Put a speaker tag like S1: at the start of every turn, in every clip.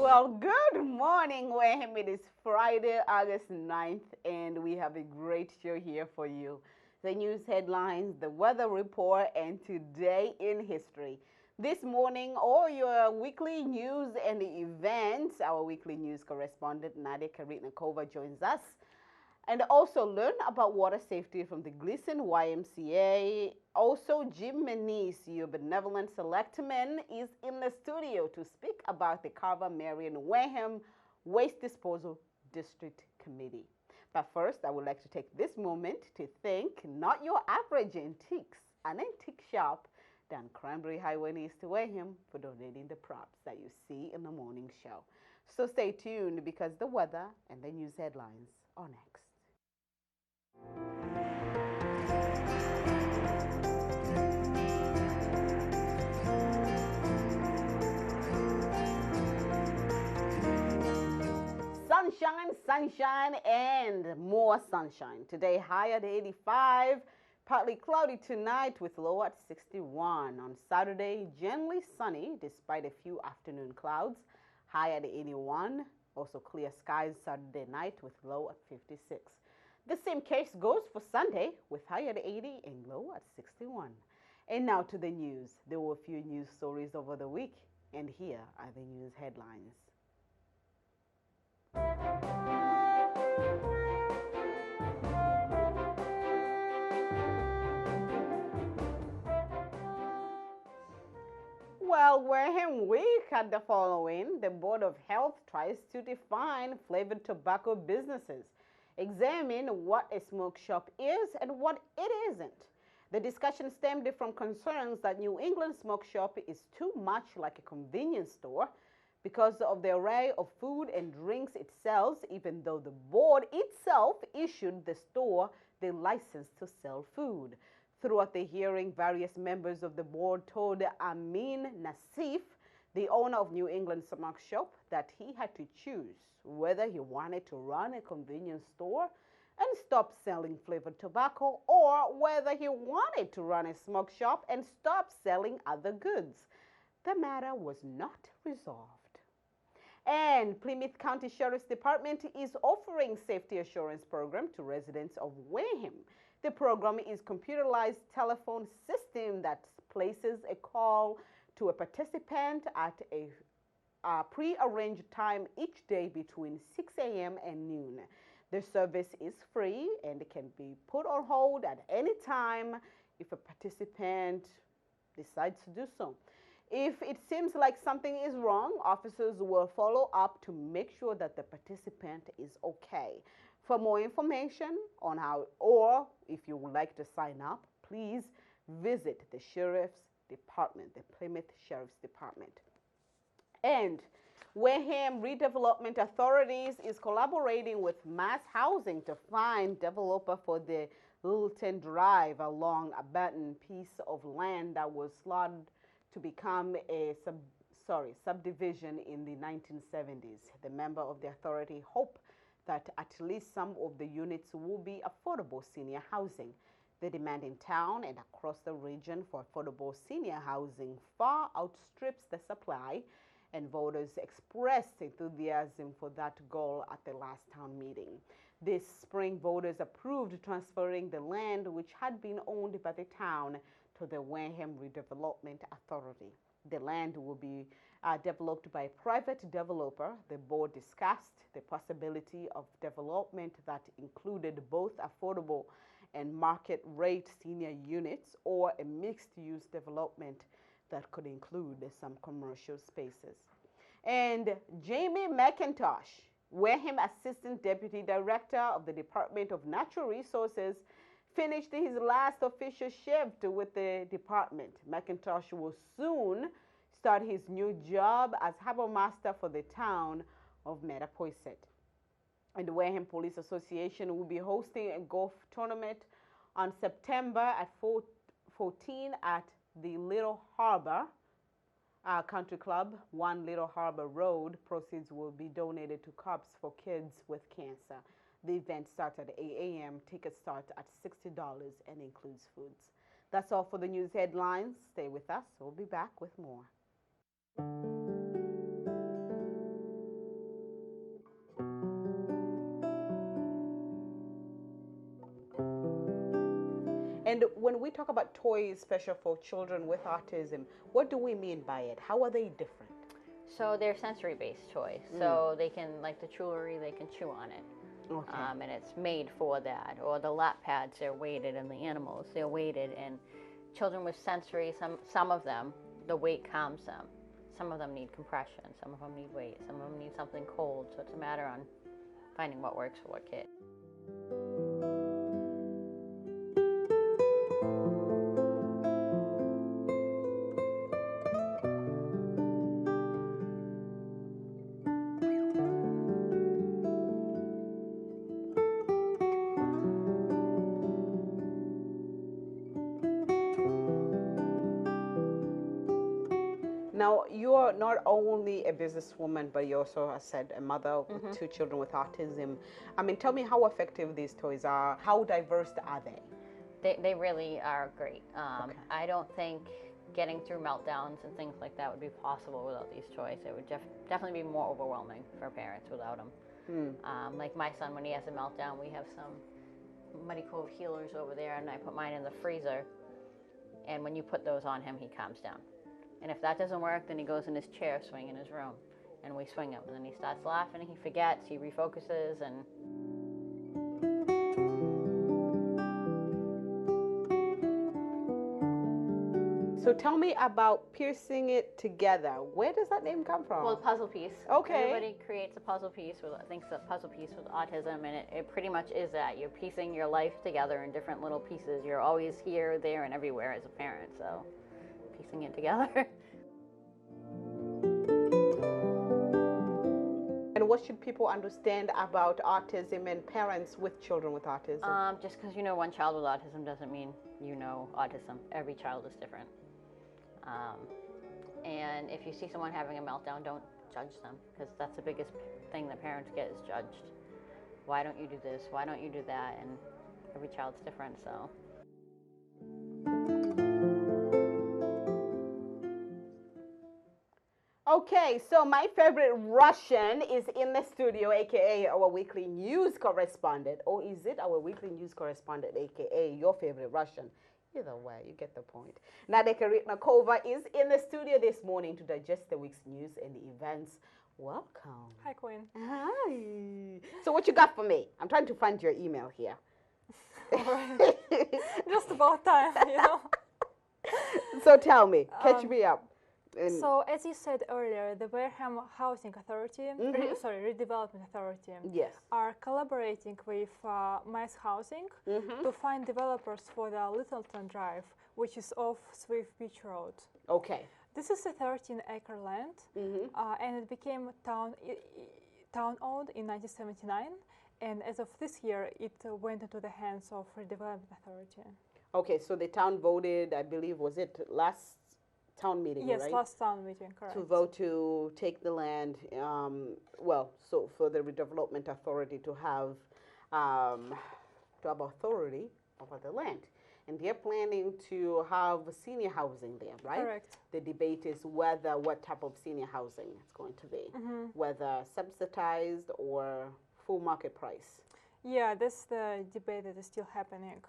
S1: Well, good morning, Wareham. It is Friday, August 9th, and we have a great show here for you. The news headlines, the weather report, and today in history. This morning, all your weekly news and events. Our weekly news correspondent, Nadia Karitnakova, joins us. And also learn about water safety from the Gleason YMCA. Also, Jim Menis, your benevolent selectman, is in the studio to speak about the Carver Marion Wareham Waste Disposal District Committee. But first, I would like to take this moment to thank not your average antiques, an antique shop down Cranberry Highway in East Wareham for donating the props that you see in the morning show. So stay tuned because the weather and the news headlines are next. Sunshine, sunshine, and more sunshine. Today, high at 85, partly cloudy tonight with low at 61. On Saturday, generally sunny despite a few afternoon clouds, high at 81. Also clear skies Saturday night with low at 56. The same case goes for Sunday with high at 80 and low at 61. And now to the news. There were a few news stories over the week, and here are the news headlines. Well, Wareham Week had the following. The Board of Health tries to define flavored tobacco businesses, examine what a smoke shop is and what it isn't. The discussion stemmed from concerns that New England smoke shop is too much like a convenience store because of the array of food and drinks it sells, even though the board itself issued the store the license to sell food. Throughout the hearing, various members of the board told Amin Nassif, the owner of New England Smoke Shop, that he had to choose whether he wanted to run a convenience store and stop selling flavored tobacco or whether he wanted to run a smoke shop and stop selling other goods. The matter was not resolved. And Plymouth County Sheriff's Department is offering safety assurance program to residents of Wareham. The program is a computerized telephone system that places a call to a participant at a pre-arranged time each day between 6 a.m. and noon. The service is free and can be put on hold at any time if a participant decides to do so. If it seems like something is wrong, officers will follow up to make sure that the participant is okay. For more information on how, or if you would like to sign up, please visit the Sheriff's Department, the Plymouth Sheriff's Department. And Wareham Redevelopment Authorities is collaborating with Mass Housing to find developer for the Littleton Drive, along abandoned piece of land that was slotted to become a subdivision in the 1970s. The member of the authority hope that at least some of the units will be affordable senior housing. The demand in town and across the region for affordable senior housing far outstrips the supply, and voters expressed enthusiasm for that goal at the last town meeting. This spring, voters approved transferring the land, which had been owned by the town, to the Wareham Redevelopment Authority. The land will be developed by a private developer. The board discussed the possibility of development that included both affordable and market rate senior units, or a mixed-use development that could include some commercial spaces. And Jamie McIntosh, Wareham Assistant Deputy Director of the Department of Natural Resources, finished his last official shift with the department. McIntosh will soon start his new job as harbor master for the town of Mattapoisett. And the Wareham Police Association will be hosting a golf tournament on September at 14 at the Little Harbor Country Club, 1 Little Harbor Road. Proceeds will be donated to Cups for Kids with Cancer. The event starts at 8 a.m. Tickets start at $60 and includes foods. That's all for the news headlines. Stay with us. We'll be back with more. And when we talk about toys special for children with autism, what do we mean by it? How are they different?
S2: So they're sensory-based toys. So they can, like the jewelry, they can chew on it.
S1: Okay.
S2: And it's made for that. Or the lap pads, they're weighted, and the animals, they're weighted. And children with sensory, some of them, the weight calms them. Some of them need compression. Some of them need weight. Some of them need something cold. So it's a matter on finding what works for what kid.
S1: Now, you're not only a businesswoman, but you also, I said, a mother with two children with autism. I mean, tell me how effective these toys are. How diverse are they?
S2: They really are great.
S1: Okay.
S2: I don't think getting through meltdowns and things like that would be possible without these toys. It would definitely be more overwhelming for parents without them. Like my son, when he has a meltdown, we have some Muddy Cove healers over there, and I put mine in the freezer. And when you put those on him, he calms down. And if that doesn't work, then he goes in his chair, swing in his room, and we swing him. And then he starts laughing, he forgets, he refocuses, and
S1: So tell me about piercing it together. Where does that name come from?
S2: well, puzzle piece.
S1: Okay.
S2: Everybody creates a puzzle piece thinks a puzzle piece with autism, and it pretty much is that. You're piecing your life together in different little pieces. You're always here, there, and everywhere as a parent, so piecing it together.
S1: And what should people understand about autism and parents with children with autism?
S2: Just because you know one child with autism doesn't mean you know autism. Every child is different. And if you see someone having a meltdown, don't judge them, because that's the biggest thing that parents get is judged. Why don't you do this? Why don't you do that? And every child's different, so.
S1: Okay, so my favorite Russian is in the studio, aka our weekly news correspondent. Or is it our weekly news correspondent, aka your favorite Russian? Either way, you get the point. Nadia Ritmakova is in the studio this morning to digest the week's news and the events. Welcome.
S3: Hi, Queen.
S1: Hi. So what you got for me? I'm trying to find your email here.
S3: All right. Just about time, you know.
S1: So tell me, catch me up.
S3: So, as you said earlier, the Wareham Housing Authority, Redevelopment Authority,
S1: Yes.
S3: are collaborating with Mass Housing to find developers for the Littleton Drive, which is off Swift Beach Road.
S1: Okay.
S3: This is a 13-acre land, and it became town-owned in 1979. And as of this year, it went into the hands of Redevelopment Authority.
S1: Okay, so the town voted, I believe, was it last town meeting,
S3: yes,
S1: right?
S3: last town meeting, correct.
S1: To vote to take the land, so for the redevelopment authority to have authority over the land. And they're planning to have senior housing there, right?
S3: Correct.
S1: The debate is what type of senior housing it's going to be, whether subsidized or full market price.
S3: Yeah, that's the debate that is still happening.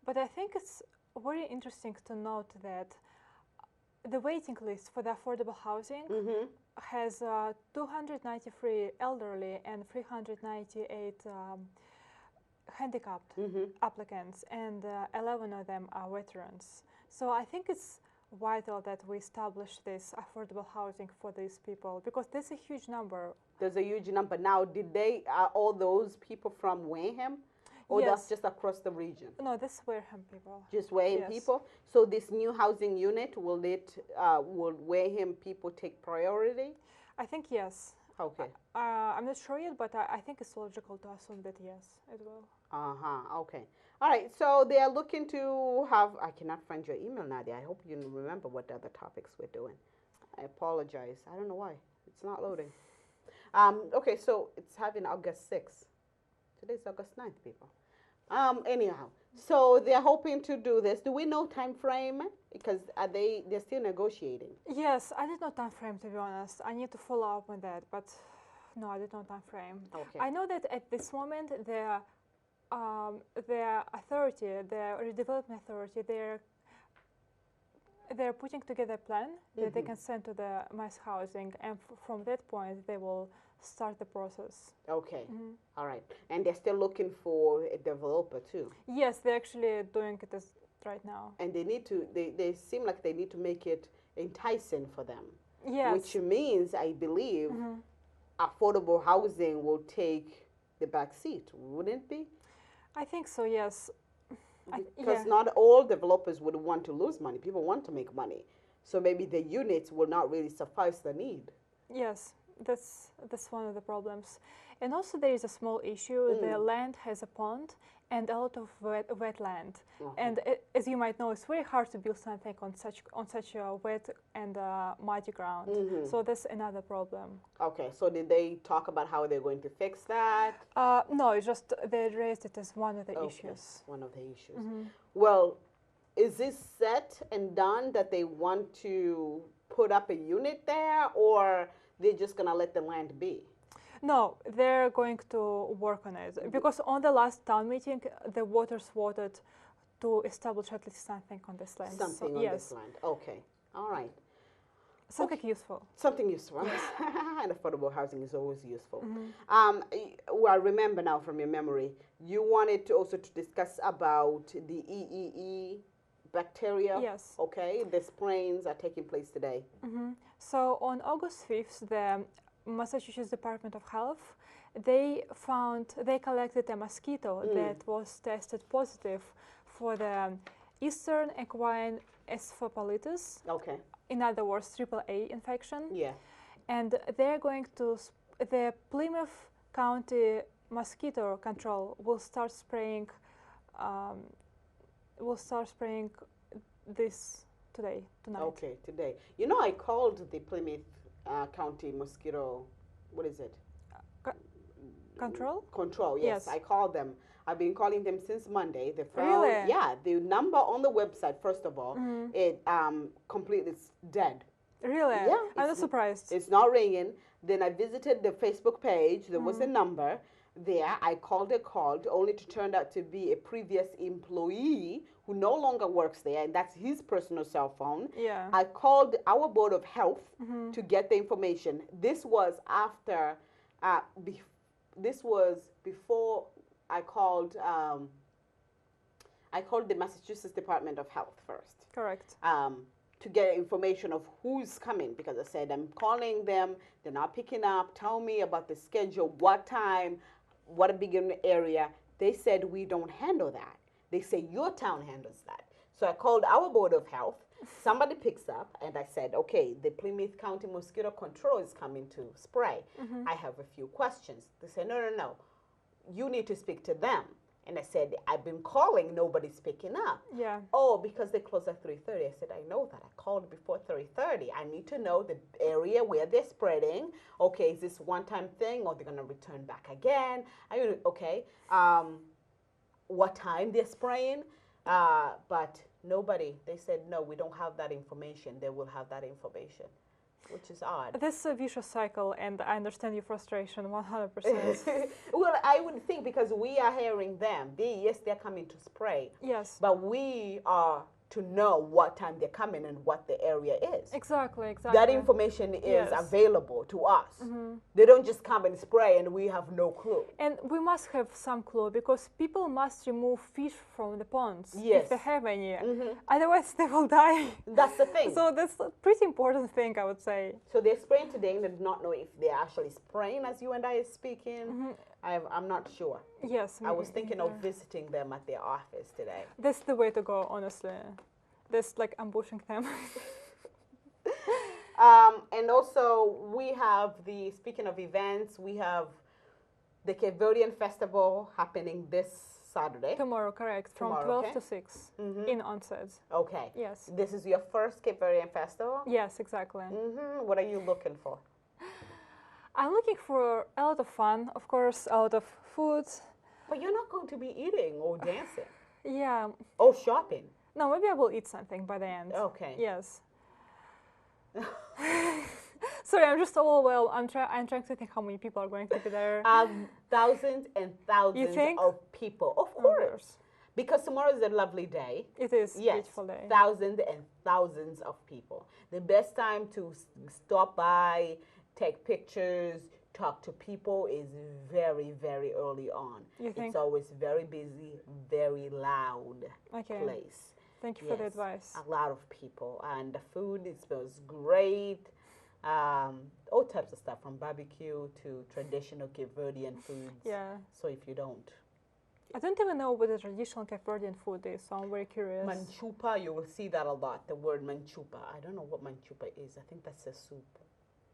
S3: But I think it's very interesting to note that the waiting list for the affordable housing has 293 elderly and 398 handicapped applicants, and 11 of them are veterans. So I think it's vital that we establish this affordable housing for these people, because there's a huge number.
S1: There's a huge number. Now, are all those people from Wareham? Or
S3: Yes.
S1: that's just across the region?
S3: No, that's Wareham people.
S1: Just Wareham
S3: Yes.
S1: people? So this new housing unit, will Wareham people take priority?
S3: I think yes.
S1: Okay.
S3: I'm not sure yet, but I think it's logical to assume that yes, it will.
S1: Okay. All right. So they are looking to have, I cannot find your email, Nadia. I hope you remember what other topics we're doing. I apologize. I don't know why. It's not loading. Okay, so it's having August 6th. Today's August 9th, people. Anyhow, so they're hoping to do this. Do we know time frame? Because they're still negotiating.
S3: Yes, I did not time frame, to be honest. I need to follow up on that, but no, I did not time frame.
S1: Okay.
S3: I know that at this moment their authority, their redevelopment authority, they're putting together a plan that they can send to the mass housing, and from that point they will start the process.
S1: Okay. All right. And they're still looking for a developer too.
S3: Yes, they're actually doing it right now.
S1: And they seem like they need to make it enticing for them.
S3: Yes.
S1: Which means, I believe, affordable housing will take the back seat, wouldn't it be?
S3: I think so, yes.
S1: Because not all developers would want to lose money. People want to make money. So maybe the units will not really suffice the need.
S3: Yes, that's one of the problems. And also there is a small issue. The land has a pond and a lot of wetland. And as you might know, it's very hard to build something on such a wet and muddy ground. So that's another problem.
S1: Okay, so did they talk about how they're going to fix that?
S3: No, it's just they raised it as one of the issues.
S1: One of the issues. Well, is this set and done that they want to put up a unit there, or they're just going to let the land be?
S3: No, they're going to work on it, because on the last town meeting, the voters voted to establish at least something on this land.
S1: Something on this land. Okay. All right.
S3: Something useful.
S1: Something useful. And affordable housing is always useful. Well, I remember now from your memory, you wanted to also to discuss about the EEE bacteria.
S3: Yes.
S1: Okay. The sprains are taking place today.
S3: So on August 5th, the Massachusetts Department of Health, they collected a mosquito that was tested positive for the Eastern equine encephalitis.
S1: Okay.
S3: In other words, AAA infection.
S1: Yeah.
S3: And they're going to, the Plymouth County Mosquito Control will start spraying this tonight.
S1: Okay, today. You know, I called the Plymouth County Mosquito, what is it?
S3: Control?
S1: Control, yes. I called them. I've been calling them since Monday. They found,
S3: Really?
S1: yeah, the number on the website, first of all, it completely is dead.
S3: Really?
S1: Yeah.
S3: I'm not surprised.
S1: It's not ringing. Then I visited the Facebook page. There was a number there. I called only to turn out to be a previous employee who no longer works there, and that's his personal cell phone.
S3: Yeah.
S1: I called our Board of Health to get the information. This was after, this was before I called the Massachusetts Department of Health first.
S3: Correct.
S1: To get information of who's coming, because I said, I'm calling them, they're not picking up, tell me about the schedule, what time, what a big area. They said, we don't handle that. They say, your town handles that. So I called our Board of Health, somebody picks up, and I said, okay, the Plymouth County Mosquito Control is coming to spray. I have a few questions. They said, no, you need to speak to them. And I said, I've been calling, nobody's picking up.
S3: Yeah.
S1: Oh, because they close at 3:30. I said, I know that. I called before 3:30. I need to know the area where they're spreading. Okay, is this one-time thing, or they're going to return back again? Okay. What time they're spraying? But nobody. They said, no, we don't have that information. They will have that information, which is odd.
S3: This is a vicious cycle, and I understand your frustration 100%.
S1: Well, I would think, because we are hearing them. Yes, they're coming to spray.
S3: Yes.
S1: But we are to know what time they're coming and what the area is.
S3: Exactly.
S1: That information is available to us. They don't just come and spray and we have no clue.
S3: And we must have some clue, because people must remove fish from the ponds
S1: Yes.
S3: if they have any. Otherwise, they will die.
S1: That's the thing.
S3: So that's a pretty important thing, I would say.
S1: So they're spraying today, and they do not know if they're actually spraying as you and I are speaking. I'm not sure.
S3: Yes.
S1: I was thinking of visiting them at their office today.
S3: That's the way to go, honestly. That's like ambushing them.
S1: And also, we have speaking of events, we have the Cape Verdean Festival happening this Saturday.
S3: Tomorrow, correct. From
S1: Tomorrow,
S3: 12 to 6 in onset.
S1: Okay.
S3: Yes.
S1: This is your first Cape Verdean Festival?
S3: Yes, exactly.
S1: What are you looking for?
S3: I'm looking for a lot of fun, of course, a lot of food.
S1: But you're not going to be eating or dancing.
S3: Yeah.
S1: Oh, shopping.
S3: No, maybe I will eat something by the end.
S1: Okay.
S3: Yes. Sorry, I'm just overwhelmed. I'm trying to think how many people are going to be there.
S1: Thousands and thousands
S3: think?
S1: of people. Of
S3: Oh,
S1: course.
S3: gosh.
S1: Because tomorrow is a lovely day.
S3: It is a
S1: Yes,
S3: beautiful day.
S1: thousands and thousands of people. The best time to stop by, take pictures, talk to people is very, very early on.
S3: You think?
S1: It's always very busy, very loud
S3: Okay.
S1: place.
S3: Thank you for the
S1: Yes,
S3: advice.
S1: a lot of people. And the food, it smells great. All types of stuff, from barbecue to traditional Cape Verdean foods.
S3: Yeah.
S1: So if you don't,
S3: I don't even know what the traditional Cape Verdean food is, so I'm very curious.
S1: manchupa, you will see that a lot, the word manchupa. I don't know what manchupa is. I think that's a soup.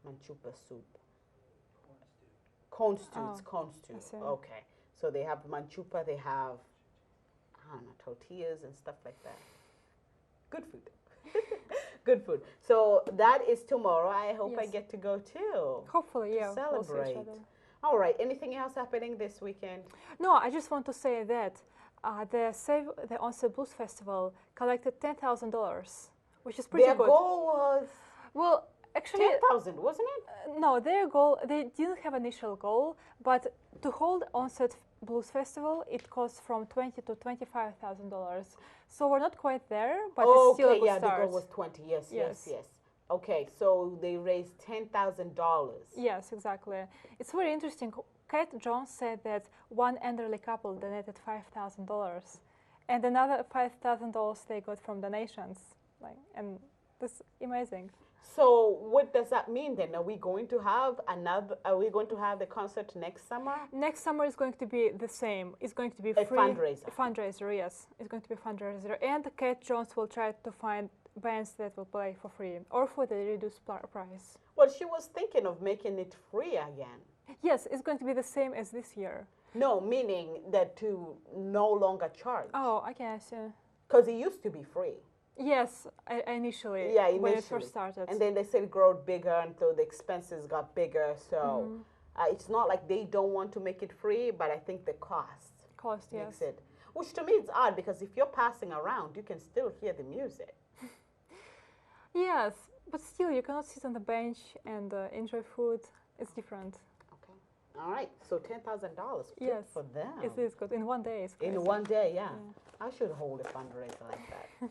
S1: Manchupa soup. Corn stew. It's
S3: Oh,
S1: corn stew.
S3: I see.
S1: Okay. So they have manchupa, they have, I don't know, tortillas and stuff like that. Good food. Good food. So that is tomorrow. I hope I
S3: Yes.
S1: get to go too.
S3: Hopefully, yeah. We'll see
S1: Celebrate.
S3: each other.
S1: All right. Anything else happening this weekend?
S3: No, I just want to say that the Onset Blues Festival collected $10,000, which is pretty
S1: Their
S3: good.
S1: goal was
S3: Well, actually,
S1: 10,000, wasn't it?
S3: no, their goal, they didn't have initial goal, but to hold Onset Blues Festival, it costs from $20,000 to $25,000. So we're not quite there, but it's still a good
S1: yeah,
S3: start.
S1: the goal was 20. Yes, yes,
S3: Yes.
S1: yes. Okay, so they raised $10,000.
S3: Yes, exactly. It's very interesting. Kat Jones said that one elderly couple donated $5,000, and another $5,000 they got from donations. And that's amazing.
S1: So what does that mean then? Are we going to have Are we going to have the concert next summer?
S3: Next summer is going to be the same. It's going to be
S1: A
S3: free.
S1: fundraiser.
S3: Fundraiser, yes. It's going to be a fundraiser. And Kat Jones will try to find bands that will play for free or for the reduced price.
S1: Well, she was thinking of making it free again.
S3: Yes, it's going to be the same as this year.
S1: No, meaning that to no longer charge.
S3: Oh, I guess.
S1: Because it used to be free.
S3: Yes, initially.
S1: Yeah,
S3: When it
S1: initially.
S3: first started.
S1: And then they said it grew bigger until the expenses got bigger. So it's not like they don't want to make it free, but I think the cost
S3: Cost, yes.
S1: makes it. Which to me is odd, because if you're passing around, you can still hear the music.
S3: Yes, but still, you cannot sit on the bench and enjoy food. It's different.
S1: Okay. All right. So $10,000. Good
S3: Yes.
S1: for them.
S3: It is good. In one day, it's
S1: In
S3: crazy.
S1: one day, yeah. I should hold a fundraiser like that.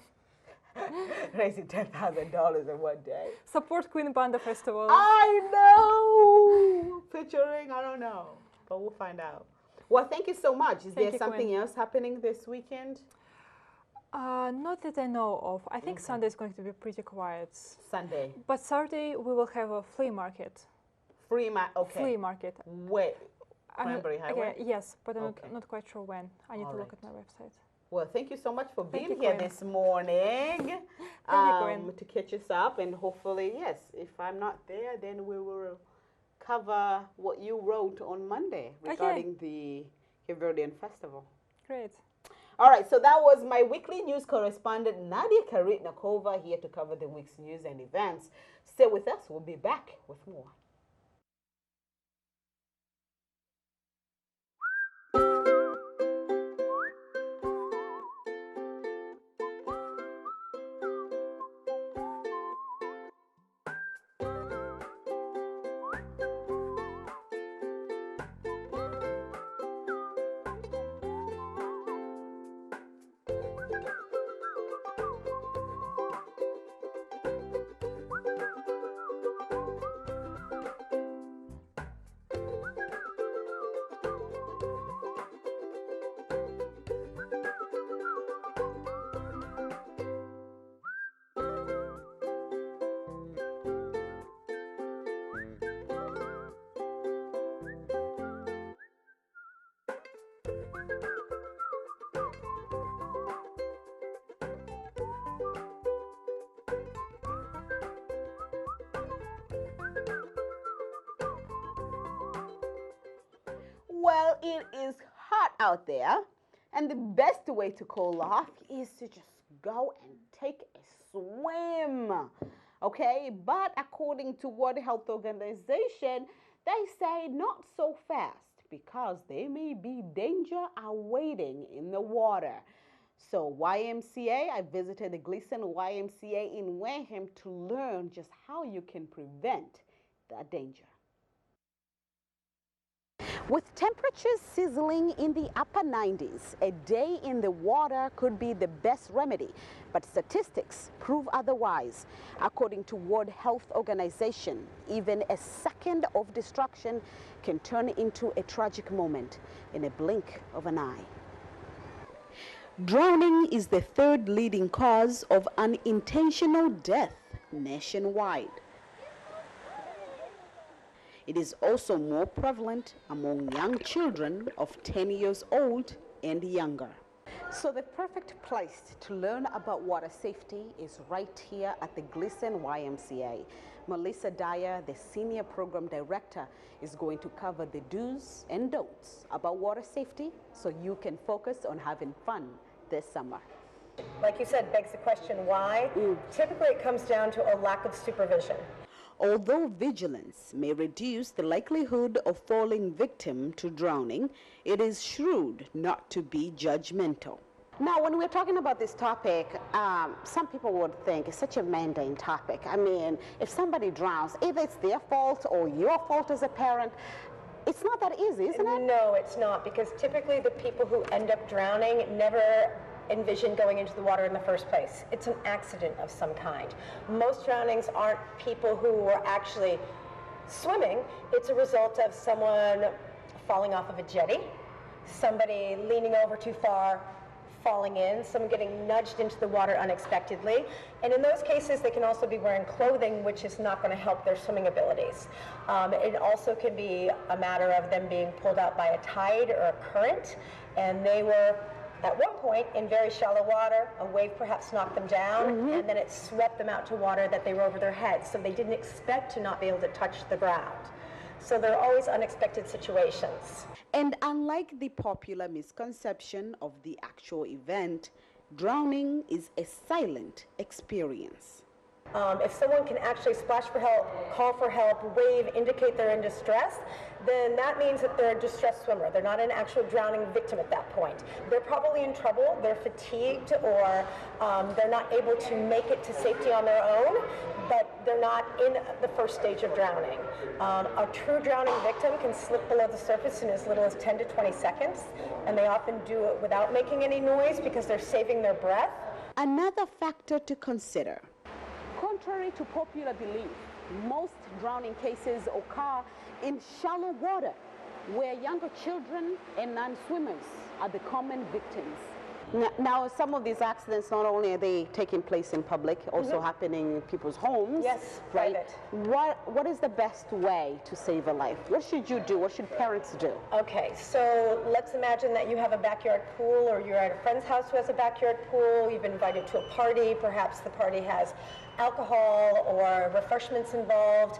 S1: Raising $10,000 in one day.
S3: Support Queen Banda Festival.
S1: I know. Featuring, I don't know, but we'll find out. Well, thank you so much. Is there
S3: you,
S1: something
S3: Quinn.
S1: else happening this weekend?
S3: Not that I know of. I think Sunday is going to be pretty quiet.
S1: Sunday.
S3: But Saturday we will have a flea market.
S1: Okay.
S3: Flea market.
S1: Where?
S3: I'm not-
S1: Cranberry Highway?
S3: okay, yes, but I'm
S1: Okay.
S3: not quite sure when. I need
S1: All
S3: to look
S1: right.
S3: at my website.
S1: Well, thank you so much for
S3: Thank
S1: being
S3: you,
S1: here
S3: Quinn.
S1: this morning.
S3: you, Quinn.
S1: To catch us up, and hopefully, yes, if I'm not there, then we will cover what you wrote on Monday regarding the Cape Verdean Festival.
S3: Great.
S1: All right, so that was my weekly news correspondent, Nadia Karitnakova, here to cover the week's news and events. Stay with us. We'll be back with more. Well, it is hot out there, and the best way to cool off is to just go and take a swim. Okay, but according to World Health Organization, they say not so fast because there may be danger awaiting in the water. So YMCA, I visited the Gleason YMCA in Wareham to learn just how you can prevent that danger. With temperatures sizzling in the upper 90s, a day in the water could be the best remedy, but statistics prove otherwise. According to World Health Organization, even a second of destruction can turn into a tragic moment in a blink of an eye. Drowning is the third leading cause of unintentional death nationwide. It is also more prevalent among young children of 10 years old and younger. So the perfect place to learn about water safety is right here at the Gleason YMCA. Melissa Dyer, the Senior Program Director, is going to cover the do's and don'ts about water safety so you can focus on having fun this summer.
S4: Like you said, begs the question, why? Typically it comes down to a lack of supervision.
S1: Although vigilance may reduce the likelihood of falling victim to drowning, it is shrewd not to be judgmental. Now, when we're talking about this topic, some people would think it's such a mundane topic. I mean, if somebody drowns, either it's their fault or your fault as a parent. It's not that easy, isn't it?
S4: No, it's not, because typically the people who end up drowning never envision going into the water in the first place. It's an accident of some kind. Most drownings aren't people who are actually swimming. It's a result of someone falling off of a jetty, somebody leaning over too far, falling in, someone getting nudged into the water unexpectedly. And in those cases, they can also be wearing clothing, which is not going to help their swimming abilities. It also can be a matter of them being pulled out by a tide or a current, and they were at one point in very shallow water, a wave perhaps knocked them down, and then it swept them out to water that they were over their heads. So they didn't expect to not be able to touch the ground. So there are always unexpected situations.
S1: And unlike the popular misconception of the actual event, drowning is a silent experience.
S4: If someone can actually splash for help, call for help, wave, indicate they're in distress, then that means that they're a distressed swimmer. They're not an actual drowning victim at that point. They're probably in trouble, they're fatigued, or they're not able to make it to safety on their own, but they're not in the first stage of drowning. A true drowning victim can slip below the surface in as little as 10 to 20 seconds, and they often do it without making any noise because they're saving their breath.
S1: Another factor to consider. Contrary to popular belief, most drowning cases occur in shallow water, where younger children and non-swimmers are the common victims. Now, some of these accidents, not only are they taking place in public, also happening in people's homes.
S4: Yes,
S1: right?
S4: private.
S1: What is the best way to save a life? What should you do? What should parents do?
S4: Okay, so let's imagine that you have a backyard pool, or you're at a friend's house who has a backyard pool. You've been invited to a party. Perhaps the party has alcohol or refreshments involved.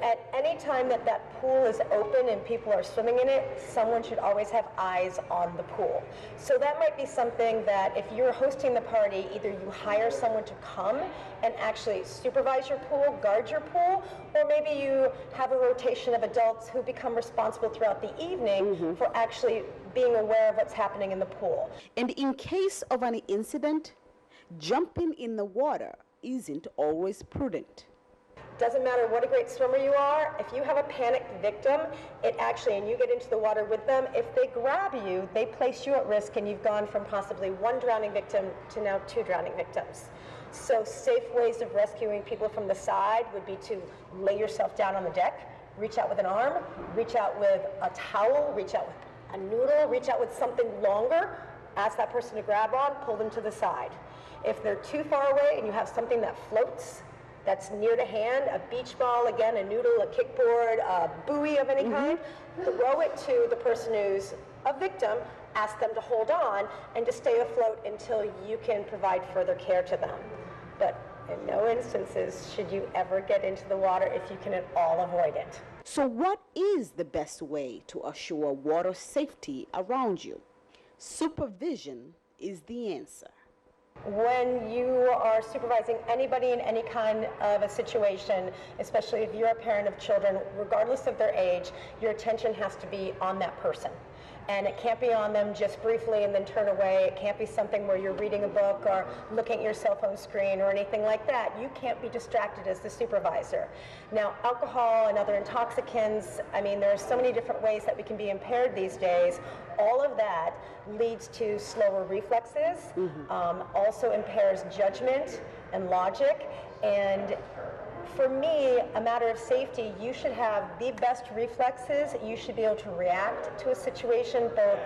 S4: At any time that that pool is open and people are swimming in it, someone should always have eyes on the pool. So that might be something that if you're hosting the party, either you hire someone to come and actually supervise your pool, guard your pool, or maybe you have a rotation of adults who become responsible throughout the evening for actually being aware of what's happening in the pool.
S1: And in case of an incident, jumping in the water isn't always prudent.
S4: Doesn't matter what a great swimmer you are, if you have a panicked victim, and you get into the water with them, if they grab you, they place you at risk, and you've gone from possibly one drowning victim to now 2 drowning victims. So safe ways of rescuing people from the side would be to lay yourself down on the deck, reach out with an arm, reach out with a towel, reach out with a noodle, reach out with something longer, ask that person to grab on, pull them to the side. If they're too far away and you have something that floats, that's near to hand, a beach ball, again, a noodle, a kickboard, a buoy of any kind, throw it to the person who's a victim, ask them to hold on and to stay afloat until you can provide further care to them. But in no instances should you ever get into the water if you can at all avoid it.
S1: So what is the best way to assure water safety around you? Supervision is the answer.
S4: When you are supervising anybody in any kind of a situation, especially if you're a parent of children, regardless of their age, your attention has to be on that person. And it can't be on them just briefly and then turn away. It can't be something where you're reading a book or looking at your cell phone screen or anything like that. You can't be distracted as the supervisor. Now, alcohol and other intoxicants, I mean, there are so many different ways that we can be impaired these days. All of that leads to slower reflexes, also impairs judgment and logic. And for me, a matter of safety, you should have the best reflexes. You should be able to react to a situation both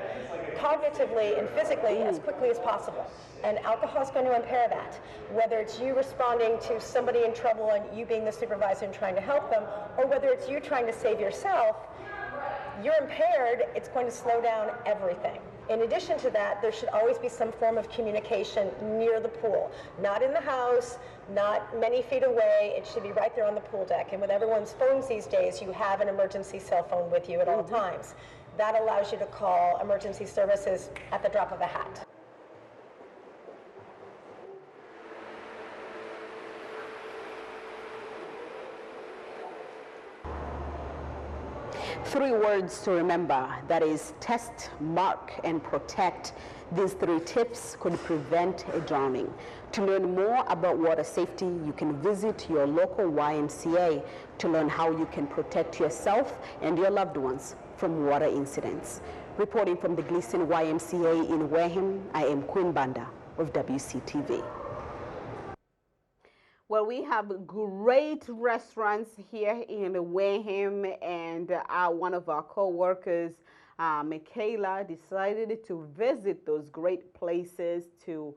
S4: cognitively and physically as quickly as possible. And alcohol is going to impair that. Whether it's you responding to somebody in trouble and you being the supervisor and trying to help them, or whether it's you trying to save yourself, you're impaired, it's going to slow down everything. In addition to that, there should always be some form of communication near the pool. Not in the house, not many feet away. It should be right there on the pool deck. And with everyone's phones these days, you have an emergency cell phone with you at all times. That allows you to call emergency services at the drop of a hat.
S1: Three words to remember, that is test, mark, and protect. These three tips could prevent a drowning. To learn more about water safety, you can visit your local YMCA to learn how you can protect yourself and your loved ones from water incidents. Reporting from the Gleason YMCA in Wareham, I am Queen Banda of WCTV. Well, we have great restaurants here in Wareham, and one of our co-workers, Michaela, decided to visit those great places to,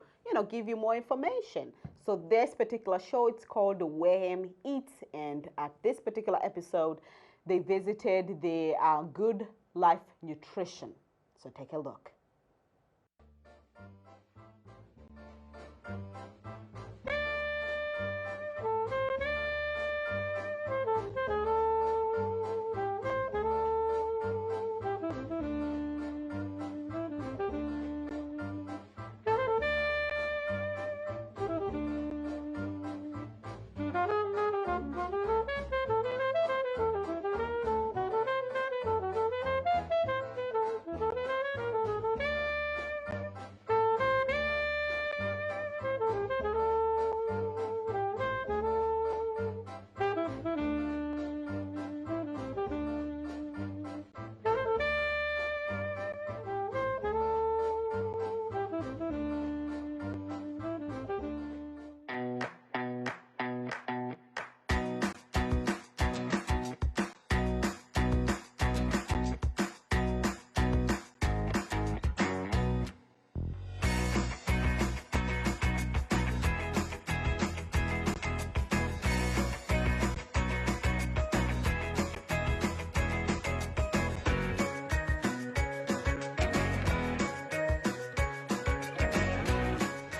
S1: give you more information. So this particular show, it's called Wareham Eats, and at this particular episode, they visited the Good Life Nutrition. So take a look.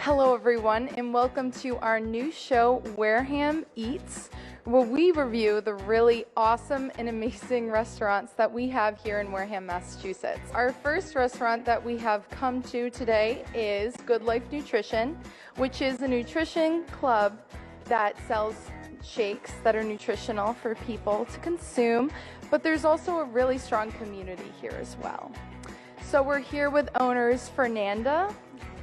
S5: Hello everyone, and welcome to our new show, Wareham Eats, where we review the really awesome and amazing restaurants that we have here in Wareham, Massachusetts. Our first restaurant that we have come to today is Good Life Nutrition, which is a nutrition club that sells shakes that are nutritional for people to consume, but there's also a really strong community here as well. So we're here with owners Fernanda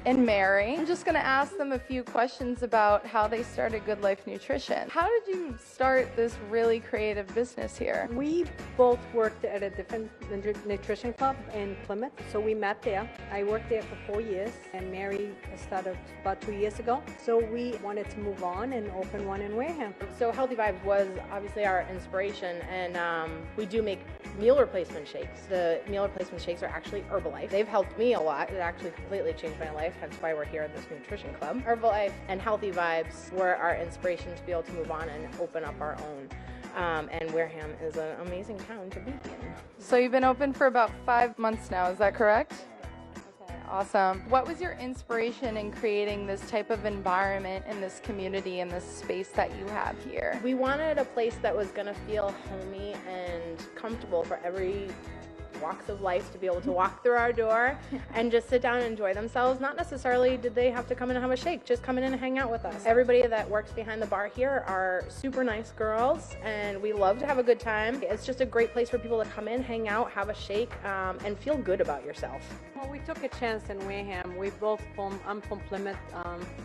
S5: and Mary. I'm just going to ask them a few questions about how they started Good Life Nutrition. How did you start this really creative business here?
S6: We both worked at a different nutrition club in Plymouth, so we met there. I worked there for 4 years, and Mary started about 2 years ago. So we wanted to move on and open one in Wareham.
S7: So Healthy Vibes was obviously our inspiration, and we do make meal replacement shakes. The meal replacement shakes are actually Herbalife. They've helped me a lot. It actually completely changed my life. That's why we're here at this nutrition club. Herbalife and Healthy Vibes were our inspiration to be able to move on and open up our own. And Wareham is an amazing town to be in.
S5: So you've been open for about 5 months now, is that correct? Okay, awesome. What was your inspiration in creating this type of environment in this community and this space that you have here?
S7: We wanted a place that was going to feel homey and comfortable for every walks of life to be able to walk through our door and just sit down and enjoy themselves. Not necessarily did they have to come in and have a shake, just come in and hang out with us. Everybody that works behind the bar here are super nice girls, and we love to have a good time. It's just a great place for people to come in, hang out, have a shake, and feel good about yourself.
S6: Well, we took a chance in Wareham. I'm from Plymouth,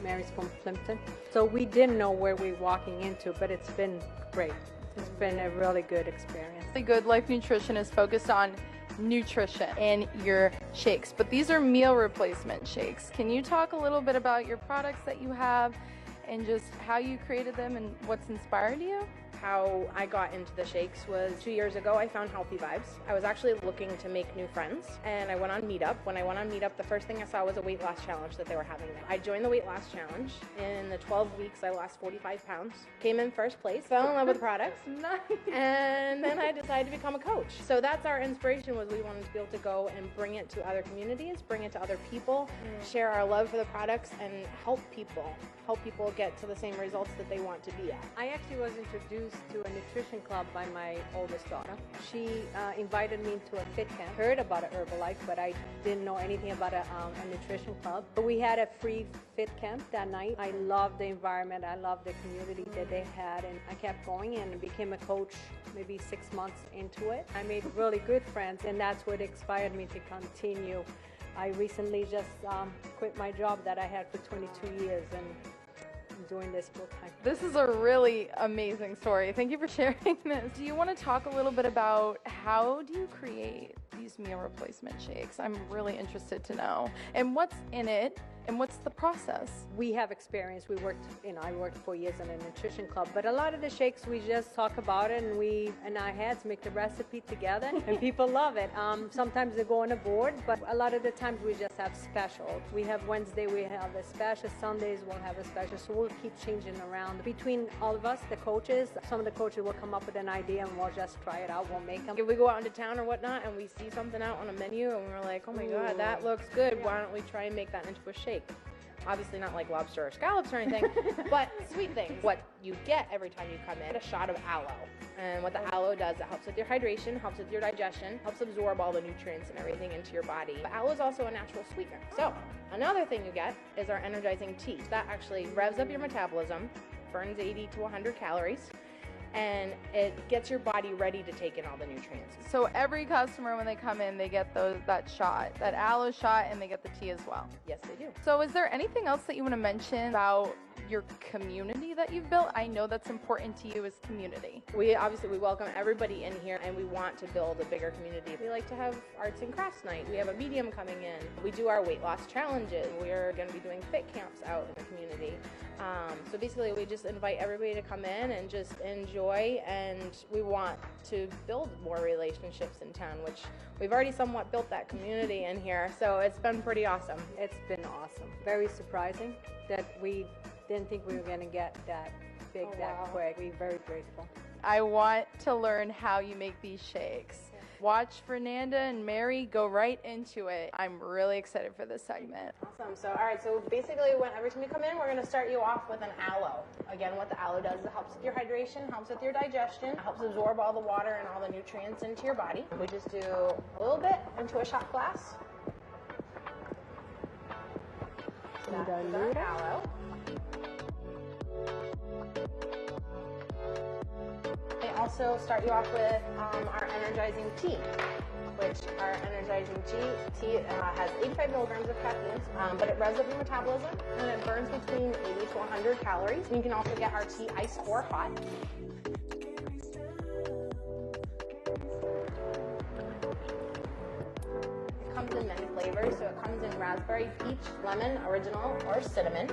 S6: Mary's from Plimpton. So we didn't know where we were walking into, but it's been great. It's been a really good experience.
S5: The Good Life Nutrition is focused on nutrition in your shakes, but these are meal replacement shakes. Can you talk a little bit about your products that you have and just how you created them and what's inspired you?
S7: How I got into the shakes was 2 years ago. I found Healthy Vibes. I was actually looking to make new friends, and I went on Meetup. When I went on Meetup, the first thing I saw was a weight loss challenge that they were having there. I joined the weight loss challenge. In the 12 weeks, I lost 45 pounds. Came in first place, fell in love with the products, and then I decided to become a coach. So that's our inspiration, was we wanted to be able to go and bring it to other communities, bring it to other people, share our love for the products, and help people get to the same results that they want to be at.
S6: I actually was introduced to a nutrition club by my oldest daughter. She invited me to a fit camp. Heard about a Herbalife, but I didn't know anything about a nutrition club. But we had a free fit camp that night. I loved the environment. I loved the community that they had, and I kept going and became a coach maybe 6 months into it. I made really good friends, and that's what inspired me to continue. I recently just quit my job that I had for 22 years, and I'm doing this full time.
S5: This is a really amazing story. Thank you for sharing this. Do you want to talk a little bit about how do you create these meal replacement shakes? I'm really interested to know. And what's in it? And what's the process?
S6: We have experience. I worked 4 years in a nutrition club, but a lot of the shakes we just talk about it, and we and our heads make the recipe together, and people love it. Sometimes they go on a board, but a lot of the times we just have specials. We have Wednesday, we have a special. Sundays we'll have a special. So we'll keep changing around between all of us, the coaches. Some of the coaches will come up with an idea, and we'll just try it out. We'll make them.
S7: If we go out into town or whatnot, and we see something out on a menu, and we're like, oh my God, that looks good. Why don't we try and make that into a shake? Obviously not like lobster or scallops or anything, but sweet things. What you get every time you come in, a shot of aloe. And what the aloe does, it helps with your hydration, helps with your digestion, helps absorb all the nutrients and everything into your body. But aloe is also a natural sweetener. So another thing you get is our energizing tea. That actually revs up your metabolism, burns 80 to 100 calories, and it gets your body ready to take in all the nutrients.
S5: So every customer, when they come in, they get that shot, that aloe shot, and they get the tea as well.
S7: Yes, they do.
S5: So is there anything else that you want to mention about your community that you've built? I know that's important to you as community.
S7: We welcome everybody in here, and we want to build a bigger community. We like to have arts and crafts night. We have a medium coming in. We do our weight loss challenges. We're going to be doing fit camps out in the community. So basically we just invite everybody to come in and just enjoy, and we want to build more relationships in town, which we've already somewhat built that community in here, so it's been pretty awesome.
S6: It's been awesome. Very surprising that we didn't think we were going to get that big that quick. We're very grateful.
S5: I want to learn how you make these shakes. Watch Fernanda and Mary go right into it. I'm really excited for this segment.
S7: Awesome. So, all right, so basically every time you come in, we're going to start you off with an aloe. Again, what the aloe does is it helps with your hydration, helps with your digestion, helps absorb all the water and all the nutrients into your body. We just do a little bit into a shot glass. So that's our aloe. They also start you off with our energizing tea, which our energizing tea has 85 milligrams of caffeine, but it revs up your metabolism, and it burns between 80 to 100 calories. You can also get our tea iced or hot. It comes in many flavors, so it comes in raspberry, peach, lemon, original, or cinnamon.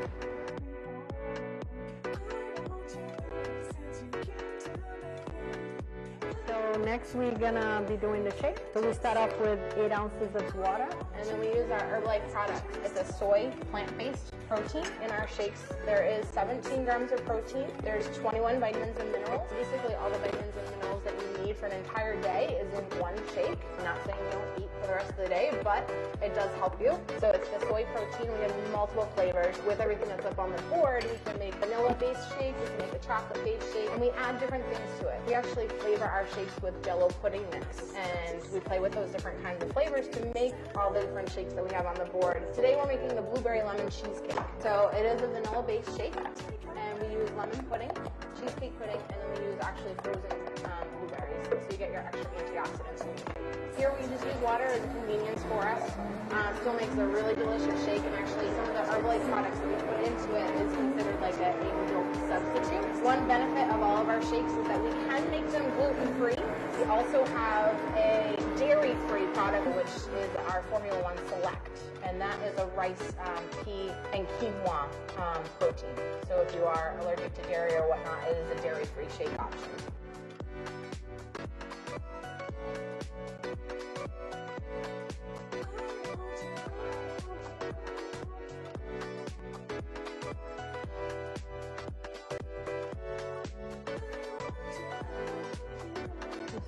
S6: So next we're gonna be doing the shake. So we start off with 8 ounces of water.
S7: And then we use our Herbalife product. It's a soy plant-based protein. In our shakes, there is 17 grams of protein. There's 21 vitamins and minerals. Basically all the vitamins and minerals that you need for an entire day is in one shake. I'm not saying don't eat for the rest of the day, but it does help you. So it's the soy protein. We have multiple flavors. With everything that's up on the board, we can make vanilla-based shake, we can make a chocolate-based shake, and we add different things to it. We actually flavor our shakes with Jell-O pudding mix, and we play with those different kinds of flavors to make all the different shakes that we have on the board. Today we're making the blueberry lemon cheesecake. So it is a vanilla-based shake, and we use lemon pudding, cheesecake pudding, and then we use actually frozen blueberries, so you get your extra antioxidants. Here we just use water as a convenience for us. Still makes a really delicious shake, and actually some of the Herbalife products that we put into it is considered like a milk substitute. One benefit of all of our shakes is that we can make them gluten-free. We also have a dairy-free product, which is our Formula One Select, and that is a rice, pea, and quinoa protein. So if you are allergic to dairy or whatnot, it is a dairy-free shake option.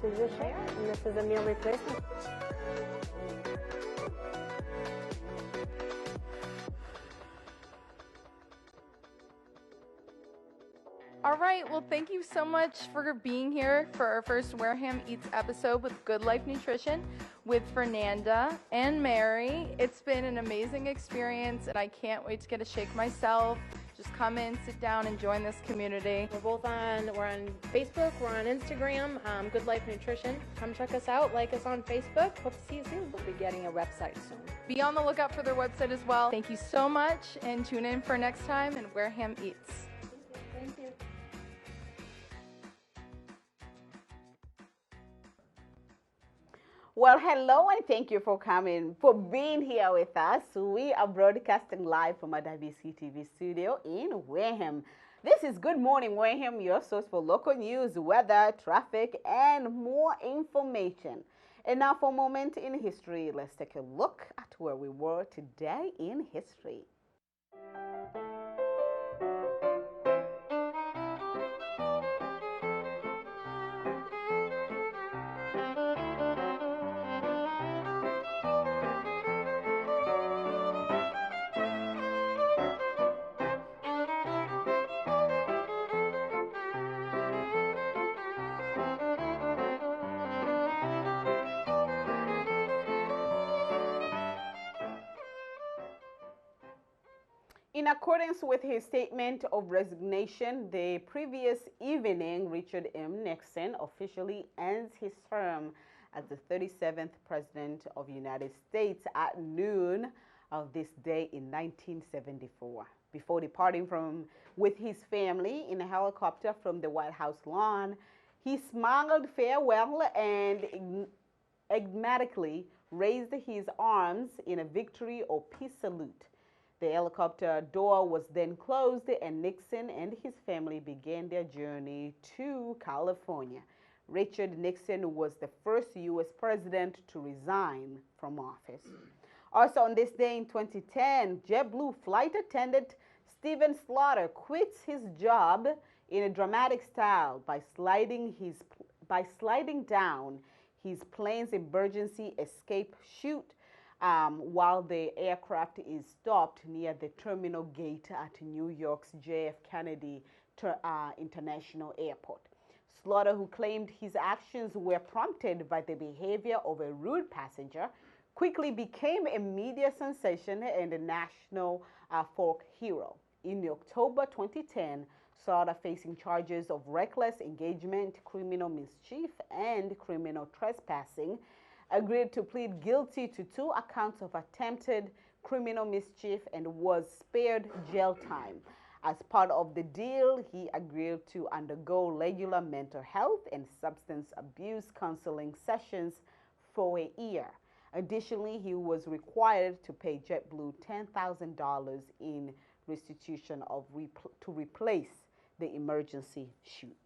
S4: This is your share, and this is a meal replacement.
S5: All right, well, thank you so much for being here for our first Wareham Eats episode with Good Life Nutrition with Fernanda and Mary. It's been an amazing experience, and I can't wait to get a shake myself. Just come in, sit down, and join this community.
S7: We're on Facebook, we're on Instagram, Good Life Nutrition. Come check us out, like us on Facebook. Hope to see you soon.
S6: We'll be getting a website soon.
S5: Be on the lookout for their website as well. Thank you so much, and tune in for next time in Wareham Eats.
S6: Thank you.
S1: Well, hello and thank you for being here with us. We are broadcasting live from our WCTV studio in Wareham. This is Good Morning Wareham, your source for local news, weather, traffic, and more information. And now for a moment in history, let's take a look at where we were today in history. In accordance with his statement of resignation the previous evening, Richard M. Nixon officially ends his term as the 37th President of the United States at noon of this day in 1974. Before departing with his family in a helicopter from the White House lawn, he smiled farewell and enigmatically raised his arms in a victory or peace salute. The helicopter door was then closed, and Nixon and his family began their journey to California. Richard Nixon was the first U.S. president to resign from office. Also on this day in 2010, JetBlue flight attendant Steven Slaughter quits his job in a dramatic style by sliding down his plane's emergency escape chute while the aircraft is stopped near the terminal gate at New York's JF Kennedy International Airport. Slaughter, who claimed his actions were prompted by the behavior of a rude passenger, quickly became a media sensation and a national folk hero. In October 2010, Slaughter, facing charges of reckless engagement, criminal mischief, and criminal trespassing, agreed to plead guilty to 2 accounts of attempted criminal mischief and was spared jail time. As part of the deal, he agreed to undergo regular mental health and substance abuse counseling sessions for a year. Additionally, he was required to pay JetBlue $10,000 in restitution to replace the emergency chute.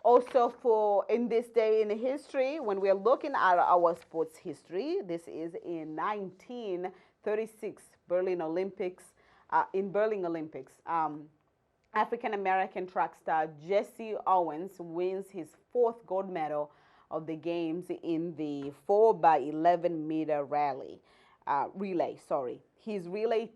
S1: Also, in this day in history, when we're looking at our sports history, this is in 1936 Berlin Olympics. African-American track star Jesse Owens wins his 4th gold medal of the games in the 4x11 meter relay. Sorry, his relay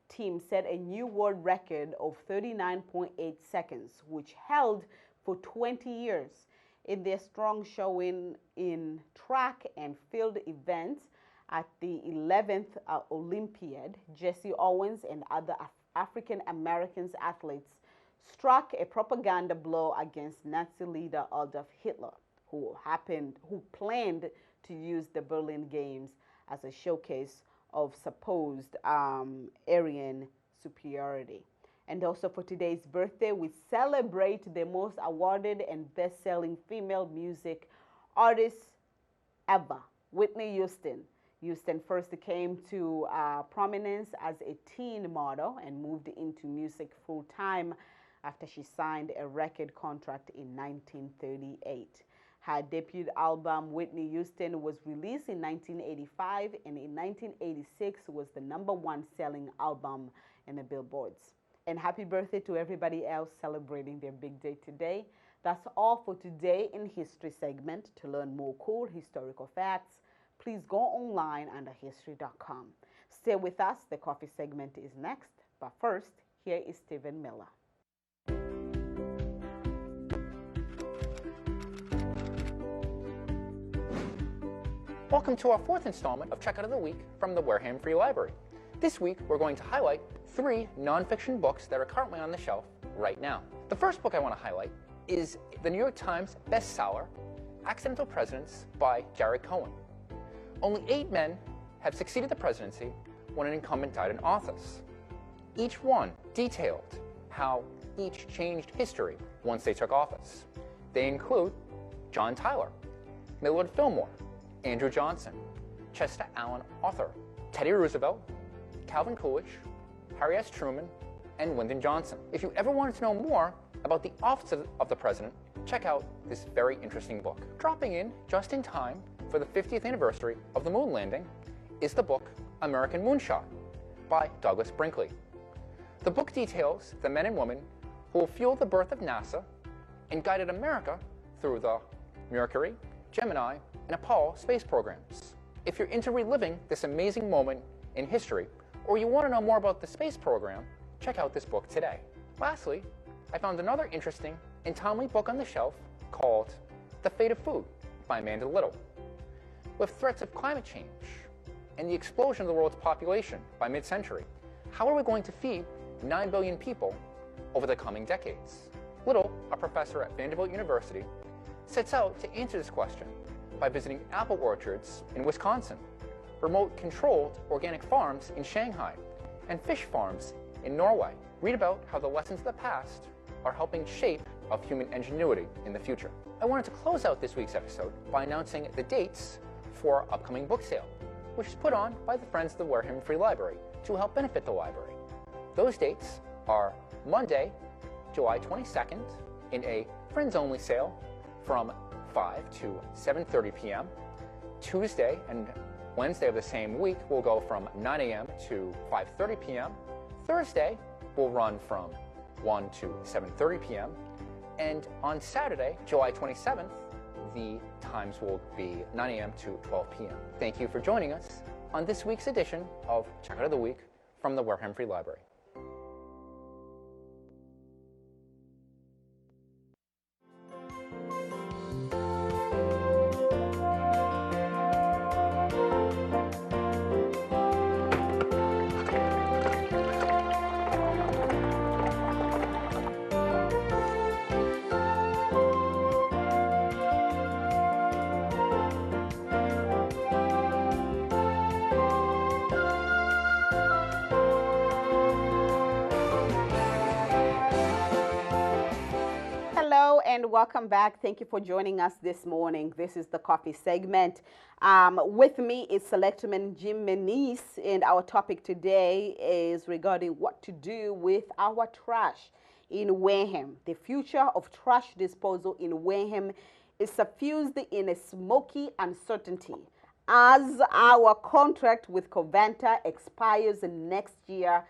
S1: team set a new world record of 39.8 seconds, which held for 20 years. In their strong showing in track and field events at the 11th Olympiad, Jesse Owens and other African American athletes struck a propaganda blow against Nazi leader Adolf Hitler, who planned to use the Berlin Games as a showcase of supposed Aryan superiority. And also for today's birthday, we celebrate the most awarded and best-selling female music artist ever, Whitney Houston. Houston first came to prominence as a teen model and moved into music full-time after she signed a record contract in 1938. Her debut album, Whitney Houston, was released in 1985, and in 1986 was the #1 selling album in the Billboards. And happy birthday to everybody else celebrating their big day today. That's all for today in History segment. To learn more cool historical facts, please go online under history.com. Stay with us. The coffee segment is next. But first, here is Stephen Miller.
S8: Welcome to our 4th installment of Checkout of the Week from the Wareham Free Library. This week, we're going to highlight 3 nonfiction books that are currently on the shelf right now. The first book I want to highlight is the New York Times bestseller, Accidental Presidents by Jared Cohen. Only 8 men have succeeded the presidency when an incumbent died in office. Each one detailed how each changed history once they took office. They include John Tyler, Millard Fillmore, Andrew Johnson, Chester Alan Arthur, Teddy Roosevelt, Calvin Coolidge, Harry S. Truman, and Lyndon Johnson. If you ever wanted to know more about the office of the president, check out this very interesting book. Dropping in just in time for the 50th anniversary of the moon landing is the book American Moonshot by Douglas Brinkley. The book details the men and women who fueled the birth of NASA and guided America through the Mercury, Gemini, and Apollo space programs. If you're into reliving this amazing moment in history, or you want to know more about the space program, check out this book today. Lastly, I found another interesting and timely book on the shelf called The Fate of Food by Amanda Little. With threats of climate change and the explosion of the world's population by mid-century, how are we going to feed 9 billion people over the coming decades? Little, a professor at Vanderbilt University, sets out to answer this question by visiting apple orchards in Wisconsin, remote-controlled organic farms in Shanghai, and fish farms in Norway. Read about how the lessons of the past are helping shape of human ingenuity in the future. I wanted to close out this week's episode by announcing the dates for our upcoming book sale, which is put on by the Friends of the Wareham Free Library to help benefit the library. Those dates are Monday, July 22nd, in a Friends-only sale from 5 to 7:30 p.m. Tuesday and Wednesday of the same week will go from 9 a.m. to 5:30 p.m. Thursday will run from 1 to 7:30 p.m. And on Saturday, July 27th, the times will be 9 a.m. to 12 p.m. Thank you for joining us on this week's edition of Checkout of the Week from the Wareham Free Library.
S1: And welcome back. Thank you for joining us this morning. This is the coffee segment. With me is Selectman Jim Menis, and our topic today is regarding what to do with our trash in Wareham. The future of trash disposal in Wareham is suffused in a smoky uncertainty. As our contract with Covanta expires next year,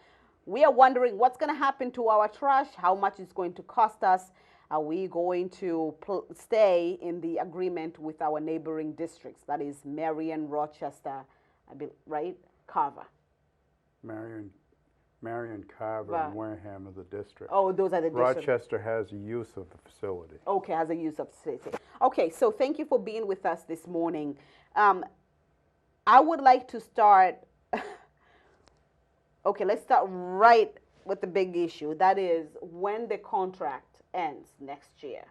S1: we are wondering what's going to happen to our trash, how much it's going to cost us. Are we going to stay in the agreement with our neighboring districts? That is Marion, Rochester, right? Carver.
S9: Marion, Carver, and Wareham are the district.
S1: Oh, those are the districts.
S9: Rochester has a use of the facility.
S1: Okay, has a use of facility. Okay, so thank you for being with us this morning. I would like to start, okay, let's start right with the big issue. That is when the contract ends next year.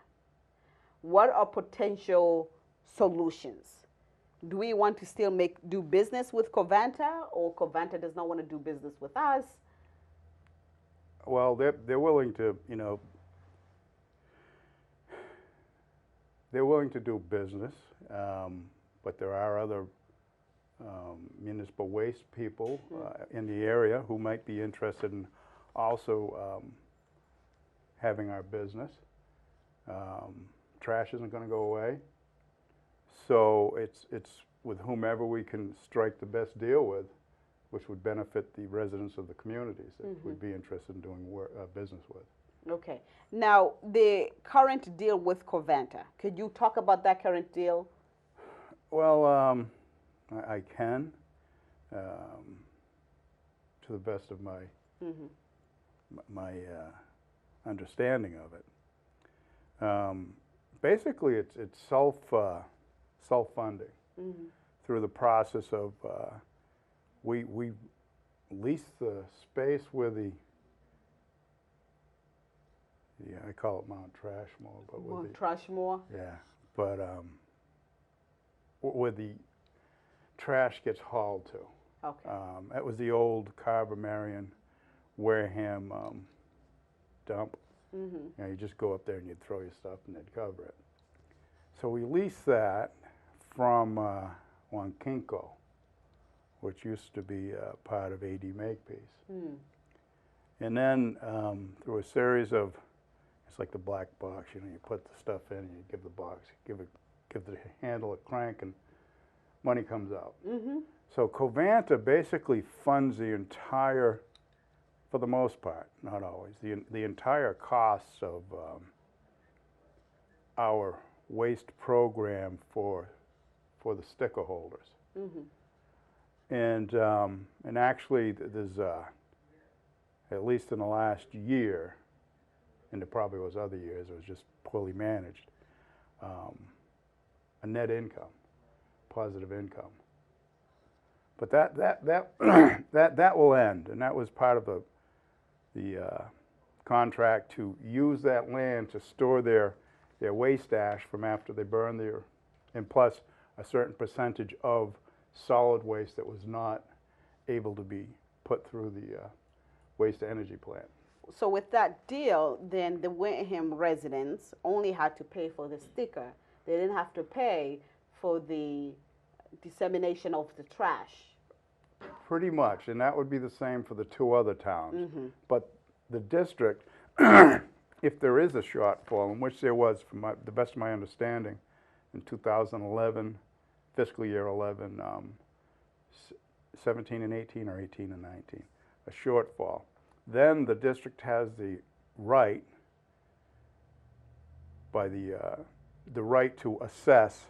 S1: What are potential solutions? Do we want to still do business with Covanta, or Covanta does not want to do business with us?
S9: Well, they're willing to, they're willing to do business, but there are other municipal waste people in the area who might be interested in also having our business. Trash isn't going to go away, so it's with whomever we can strike the best deal with, which would benefit the residents of the communities that would be interested in doing business with.
S1: Okay. Now, the current deal with Covanta, could you talk about that current deal?
S9: Well, I can, to the best of my my understanding of it. Basically, it's self-funding through the process of we lease the space with I call it Mount Trashmore, but with
S1: Mount Trashmore?
S9: Yeah, but where the trash gets hauled to.
S1: Okay.
S9: That was the old Carver, Marion, Wareham dump. You just go up there and you'd throw your stuff and they'd cover it. So we leased that from Wankinko, which used to be part of A.D. Makepeace. And then through a series of, it's like the black box, you put the stuff in and you give the box, give the handle a crank and money comes out. So Covanta basically funds the entire, for the most part, not always, the entire costs of our waste program for the sticker holders. And actually, there's at least in the last year, and there probably was other years, it was just poorly managed, a net income, positive income. But that will end, and that was part of the contract to use that land to store their waste ash from after they burn and plus a certain percentage of solid waste that was not able to be put through the waste energy plant.
S1: So with that deal, then the Wareham residents only had to pay for the sticker. They didn't have to pay for the dissemination of the trash.
S9: Pretty much, and that would be the same for the two other towns. But the district, if there is a shortfall, in which there was, from the best of my understanding, in 2011, fiscal year 11, 17 and 18 or 18 and 19, a shortfall. Then the district has the right, by the right to assess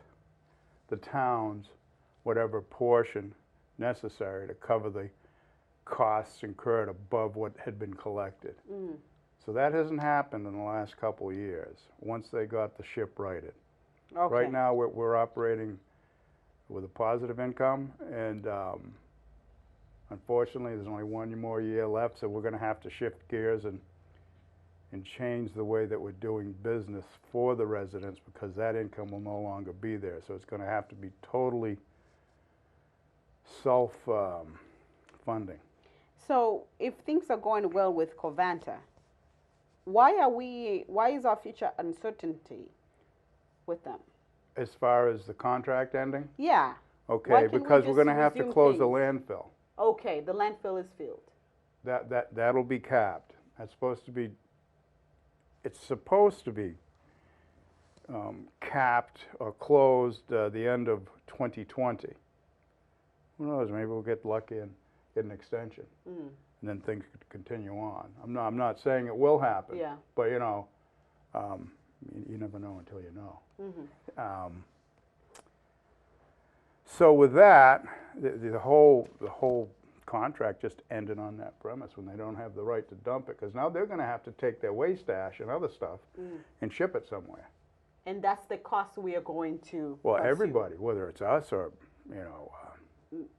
S9: the towns whatever portion necessary to cover the costs incurred above what had been collected. So that hasn't happened in the last couple of years, once they got the ship righted.
S1: Okay.
S9: Right now, we're operating with a positive income, and unfortunately, there's only one more year left, so we're going to have to shift gears and change the way that we're doing business for the residents, because that income will no longer be there. So it's going to have to be totally self-funding.
S1: So if things are going well with Covanta, why is our future uncertainty with them?
S9: As far as the contract ending?
S1: Yeah.
S9: Okay, because we're going to have to close the landfill.
S1: Okay, the landfill is filled.
S9: That'll be capped. That's supposed to be, it's supposed to be capped or closed the end of 2020. Who knows, maybe we'll get lucky and get an extension. And then things could continue on. I'm not saying it will happen.
S1: Yeah.
S9: But You never know until you know. So with that, the whole contract just ended on that premise when they don't have the right to dump it, because now they're going to have to take their waste ash and other stuff and ship it somewhere.
S1: And that's the cost we are going to
S9: Well,
S1: assume.
S9: everybody, whether it's us or,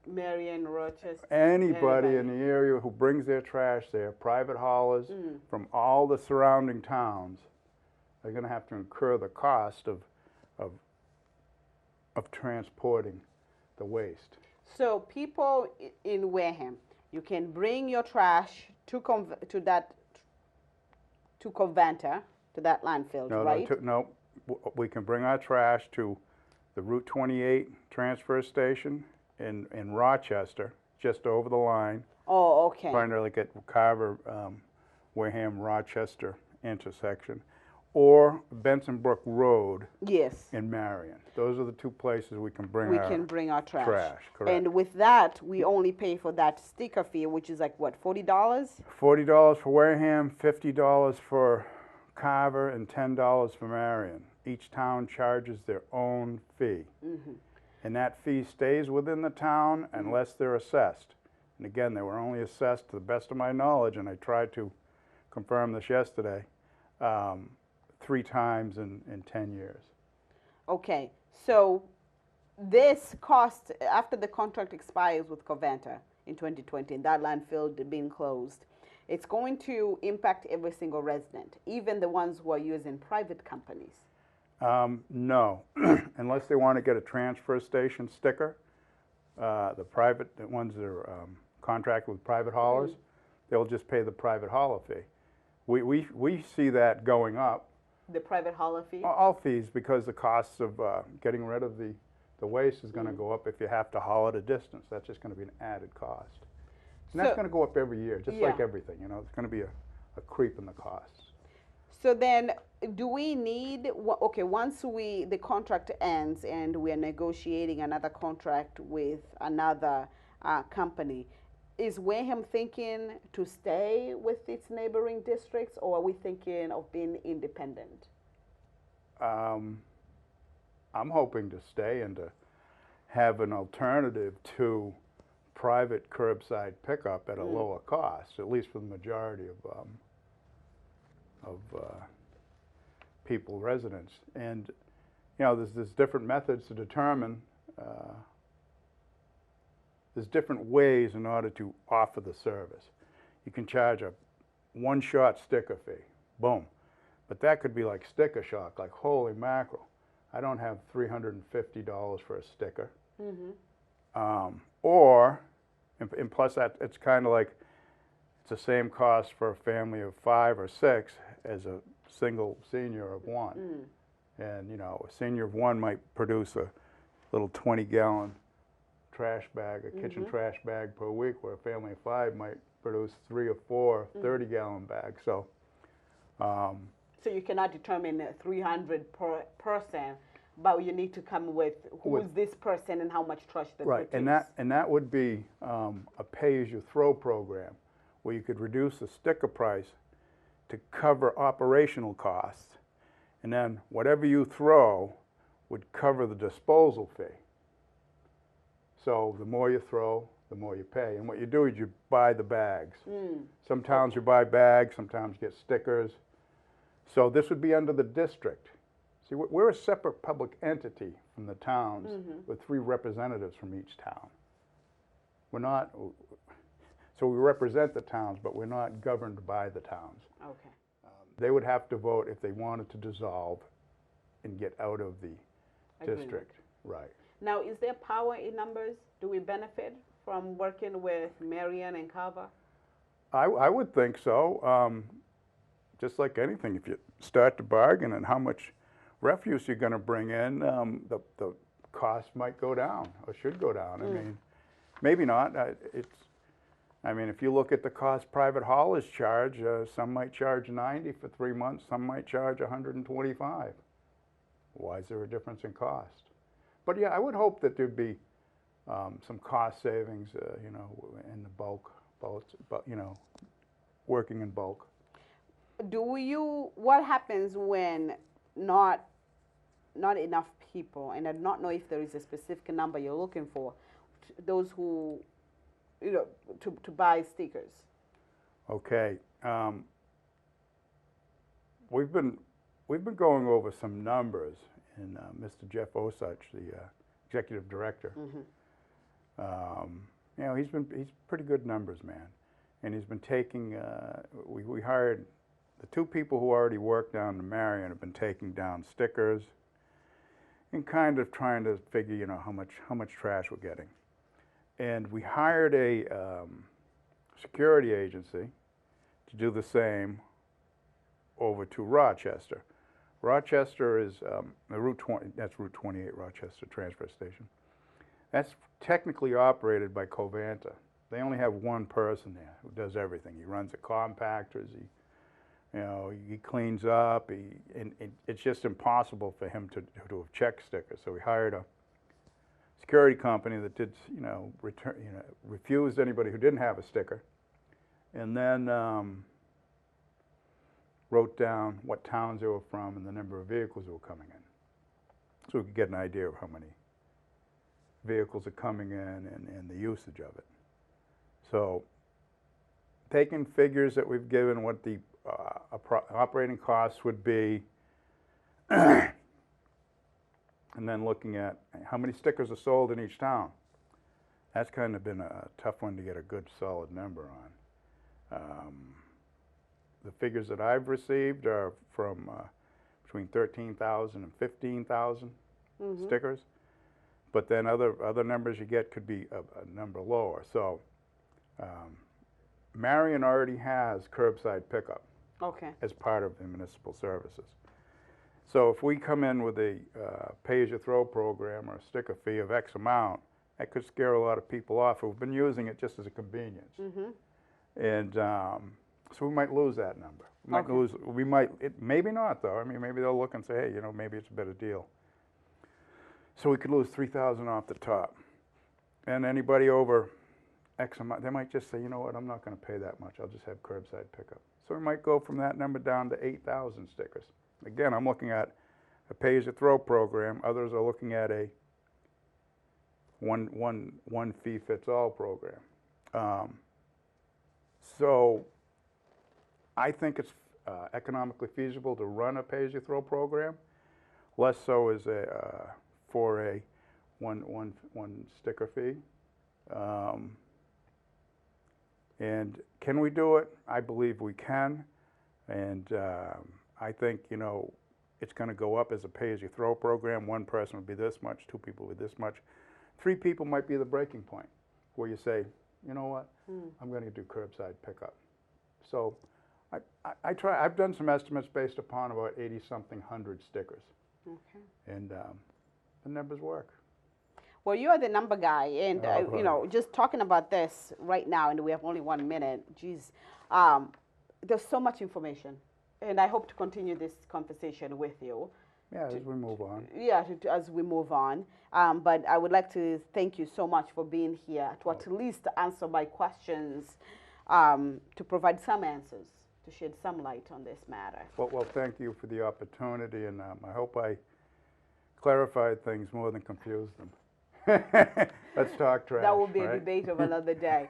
S1: Marion, Rochester.
S9: anybody in the area who brings their trash there, private haulers from all the surrounding towns, they're going to have to incur the cost of transporting the waste.
S1: So people in Wareham, you can bring your trash to that landfill, right?
S9: No, we can bring our trash to the Route 28 transfer station in Rochester, just over the line.
S1: Oh, okay.
S9: Primarily at Carver, Wareham, Rochester intersection, or Benson Brook Road.
S1: Yes.
S9: In Marion. Those are the two places we can bring
S1: our trash.
S9: Correct.
S1: And with that, we only pay for that sticker fee, which is like what, $40?
S9: $40 for Wareham, $50 for Carver, and $10 for Marion. Each town charges their own fee. And that fee stays within the town unless they're assessed. And again, they were only assessed, to the best of my knowledge, and I tried to confirm this yesterday, 3 times in 10 years.
S1: Okay, so this cost, after the contract expires with Covanta in 2020, and that landfill being closed, it's going to impact every single resident, even the ones who are using private companies.
S9: No, unless they want to get a transfer station sticker, the ones that are contracted with private haulers, they'll just pay the private hauler fee. We see that going up.
S1: The private hauler fee?
S9: All fees, because the costs of getting rid of the waste is going to go up if you have to haul it a distance. That's just going to be an added cost. And that's going to go up every year, just like everything. It's going to be a creep in the costs.
S1: So then, do we need, okay, once the contract ends and we are negotiating another contract with another company, is Wareham thinking to stay with its neighboring districts, or are we thinking of being independent?
S9: I'm hoping to stay and to have an alternative to private curbside pickup at a lower cost, at least for the majority of people, residents. And there's different methods to determine. There's different ways in order to offer the service. You can charge a one-shot sticker fee, boom. But that could be like sticker shock, like holy mackerel. I don't have $350 for a sticker. And plus that, it's kind of like, it's the same cost for a family of 5 or 6 as a single senior of 1. And a senior of 1 might produce a little 20-gallon trash bag, a kitchen trash bag per week, where a family of 5 might produce 3 or 4 30-gallon bags. So
S1: so you cannot determine 300 per person, but you need to come with who's this person and how much trash they produce.
S9: And that would be a pay-as-you-throw program, where you could reduce the sticker price to cover operational costs, and then whatever you throw would cover the disposal fee. So the more you throw, the more you pay. And what you do is you buy the bags. Some towns you buy bags, some towns you get stickers. So this would be under the district. See, we're a separate public entity from the towns with 3 representatives from each town. We're not, so we represent the towns, but we're not governed by the towns.
S1: Okay.
S9: They would have to vote if they wanted to dissolve and get out of the district. Right.
S1: Now, is there power in numbers? Do we benefit from working with Marion and Carver?
S9: I would think so. Just like anything, if you start to bargain on how much refuse you're going to bring in, the cost might go down, or should go down. I mean, maybe not. I mean, if you look at the cost private haulers charge, some might charge 90 for 3 months, some might charge 125. Why is there a difference in cost? But yeah, I would hope that there'd be some cost savings, in the bulk, working in bulk.
S1: What happens when not enough people, and I do not know if there is a specific number you're looking for, those who, to buy stickers.
S9: Okay. We've been going over some numbers, and Mr. Jeff Osich, the executive director, he's pretty good numbers, man, and he's been taking. We hired the two people who already work down in Marion have been taking down stickers and kind of trying to figure, how much trash we're getting, and we hired a security agency to do the same over to Rochester. Rochester is the Route 20. That's Route 28, Rochester Transfer Station. That's technically operated by Covanta. They only have one person there who does everything. He runs the compactors. He cleans up. And it's just impossible for him to have check stickers. So we hired a security company that did, refused anybody who didn't have a sticker, and then wrote down what towns they were from and the number of vehicles that were coming in, so we could get an idea of how many vehicles are coming in and the usage of it. So taking figures that we've given, what the operating costs would be, and then looking at how many stickers are sold in each town. That's kind of been a tough one to get a good solid number on. The figures that I've received are from between 13,000 and 15,000 stickers, but then other numbers you get could be a number lower. So Marion already has curbside pickup as part of the municipal services. So if we come in with a pay-as-you-throw program or a sticker fee of X amount, that could scare a lot of people off who've been using it just as a convenience. And so we might lose that number. We might maybe not though. I mean, maybe they'll look and say, hey, maybe it's a better deal. So we could lose 3,000 off the top. And anybody over X amount, they might just say, you know what, I'm not going to pay that much. I'll just have curbside pickup. So we might go from that number down to 8,000 stickers. Again, I'm looking at a pay-as-you-throw program. Others are looking at a one fee-fits-all program. So I think it's economically feasible to run a pay-as-you-throw program, less so as for a one sticker fee. And can we do it? I believe we can. And I think, it's going to go up as a pay-as-you-throw program. One person would be this much, two people would be this much. 3 people might be the breaking point where you say, you know what, I'm going to do curbside pickup. So I've done some estimates based upon about 80-something hundred stickers. And the numbers work.
S1: Well, you are the number guy, and just talking about this right now, and we have only 1 minute, geez, there's so much information, and I hope to continue this conversation with you.
S9: Yeah, as we move on.
S1: Yeah, as we move on. But I would like to thank you so much for being here to at least answer my questions, to provide some answers, to shed some light on this matter.
S9: Well, thank you for the opportunity, and I hope I clarified things more than confused them. Let's talk trash.
S1: That will be a debate of another day.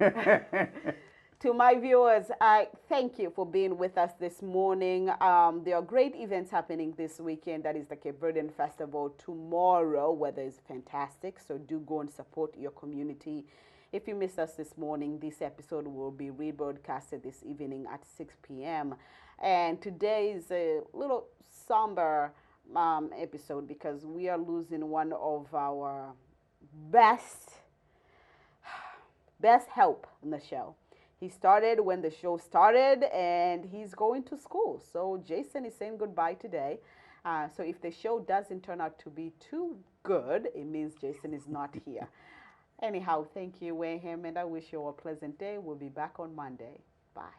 S1: To my viewers, I thank you for being with us this morning. There are great events happening this weekend. That is the Cape Verdean Festival tomorrow. Weather is fantastic, so do go and support your community. If you missed us this morning, this episode will be rebroadcasted this evening at 6 p.m. And today is a little somber episode because we are losing one of our best help on the show. He started when the show started, and he's going to school. So Jason is saying goodbye today. So if the show doesn't turn out to be too good, it means Jason is not here. Anyhow, thank you, Wareham, and I wish you all a pleasant day. We'll be back on Monday. Bye.